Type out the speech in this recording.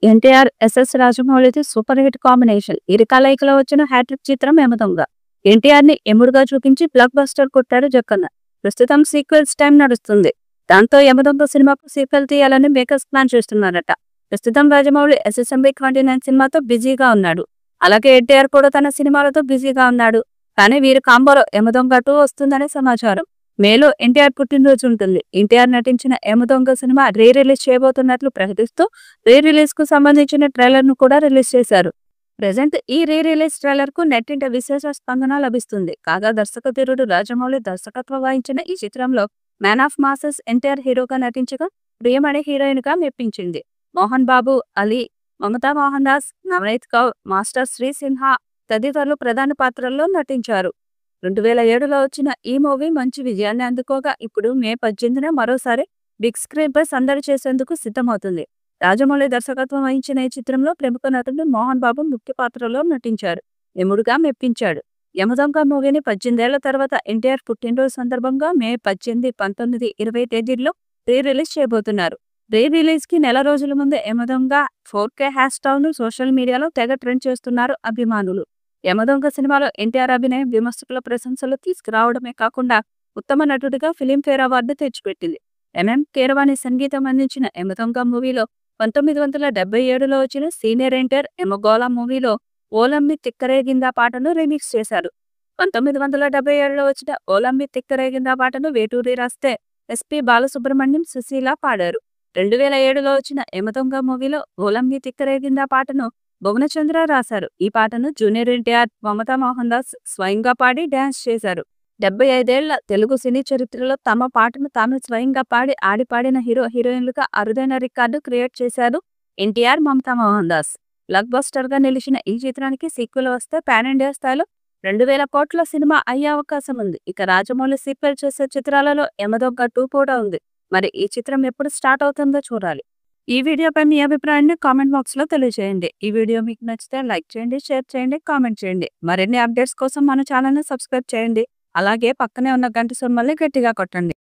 ఎన్టీఆర్, ఎస్ఎస్ రాజమౌళిది super hit combination. ఇరు కలయికలో వచ్చిన హ్యాట్రిక్ చిత్రం యమదొంగ. ఎన్టీఆర్ ని ఎముడుగా చూపించి బ్లాక్ బస్టర్ కొట్టాడు జక్కన్న. ప్రస్తుతం సీక్వెల్స్ టైం నడుస్తుంది. దాంతో యమదొంగ సినిమాకు సీక్వెల్ తీయాలని మేకర్స్ ప్లాన్ చేస్తున్నారట. ప్రస్తుతం రాజమౌళి SSMB 29 సినిమాతో బిజీగా ఉన్నాడు. అలాగే ఎన్టీఆర్ కూడా తన సినిమాలతో బిజీగా ఉన్నాడు. కానీ వీరి కాంబోలో యమదొంగ 2 వస్తుందనే సమాచారం. మేలో ఎన్టీఆర్ పుట్టినరోజు ఉంటుంది. ఎన్టీఆర్ నటించిన యమదొంగ సినిమా రిలీజ్ చేయబోతున్నట్లు ప్రకటిస్తూ రిలీజ్ కు సంబంధించిన ట్రైలర్ ను కూడా రిలీజ్ చేశారు. ప్రెజెంట్ ఈ రిలీజ్ ట్రైలర్ కు నెట్టింట విశేష స్పందన లభిస్తుంది. కాగా దర్శకధీరుడు రాజమౌళి దర్శకత్వం వహించిన ఈ చిత్రంలో మ్యాన్ ఆఫ్ మాసెస్ ఎన్టీఆర్ హీరోగా నటించగా ప్రియమణి హీరోయిన్ గా మెప్పించింది. మోహన్ బాబు, అలీ, మమతా మోహన్ దాస్, నవనీత్ కౌర్, మాస్టర్ శ్రీ సిన్హా తదితరులు ప్రధాన పాత్రల్లో నటించారు. 2007లో వచ్చిన ఈ మూవీ మంచి విజయాన్ని అందుకోగా ఇప్పుడు మే 18న మరోసారి బిగ్ స్క్రీన్ పై సందడి చేసేందుకు సిద్ధమవుతుంది. రాజమౌళి దర్శకత్వం వహించిన ఈ చిత్రంలో ప్రముఖ నటుడు మోహన్ బాబు ముఖ్య పాత్రలో నటించారు. యముడుగా మెప్పించాడు. యమదొంగ మూవీని 18 ఏళ్ల తర్వాత ఎన్టీఆర్ పుట్టినరోజు సందర్భంగా మే 18, 19, 20 తేదీల్లో రిలీజ్ చేయబోతున్నారు. రిలీజ్ కి నెల రోజుల ముందు యమదొంగ 4K హ్యాష్ ట్యాగ్ ను సోషల్ మీడియాలో తెగ ట్రెండ్ చేస్తున్నారు అభిమానులు. యమదొంగ సినిమాలో ఎన్టీఆర్ అభినయం విమర్శకుల ప్రశంసలు తీసుకురావడమే కాకుండా ఉత్తమ నటుడిగా ఫిలింఫేర్ అవార్డు తెచ్చిపెట్టింది. కీరవాణి సంగీతం అందించిన యమదొంగ మూవీలో 1977లో వచ్చిన సీనియర్ ఎన్టీఆర్ యమగోళ మూవీలో ఓలమ్మి తిక్కరేగిందా పాటను రీమిక్స్ చేశారు. 1977లో వచ్చిన ఓలమ్మి తిక్కరేగిందా పాటను వేటూరి రాస్తే SP బాలసుబ్రహ్మణ్యం, సుశీల పాడారు. 2007లో వచ్చిన యమదొంగ మూవీలో ఓలమ్మి తిక్కరేగిందా పాటను భువనచంద్ర రాశారు. ఈ పాటను జూనియర్ ఎన్టీఆర్, మమతా మోహన్ దాస్ స్వయంగా పాడి డాన్స్ చేశారు. 75 ఏళ్ల తెలుగు సినీ చరిత్రలో తమ పాటను తాము స్వయంగా పాడి ఆడిపాడిన హీరోయిన్లుగా అరుదైన రికార్డు క్రియేట్ చేశారు ఎన్టీఆర్, మమతా మోహన్ దాస్. బ్లాక్ బస్టర్ గా నిలిచిన ఈ చిత్రానికి సీక్వెల్ వస్తే పాన్ ఇండియా స్థాయిలో 2000 కోట్ల సినిమా అయ్యే అవకాశం ఉంది. ఇక రాజమౌళి సీక్వెల్ చేసే చిత్రాలలో యమదొంగ 2 కూడా ఉంది. మరి ఈ చిత్రం ఎప్పుడు స్టార్ట్ అవుతుందో చూడాలి. ఈ వీడియోపై మీ అభిప్రాయాన్ని కామెంట్ బాక్స్ లో తెలియజేయండి. ఈ వీడియో మీకు నచ్చితే లైక్ చేయండి, షేర్ చేయండి, కామెంట్ చేయండి. మరిన్ని అప్డేట్స్ కోసం మన ఛానల్ ని సబ్స్క్రైబ్ చేయండి. అలాగే పక్కనే ఉన్న గంట సింబల్ని గట్టిగా కొట్టండి.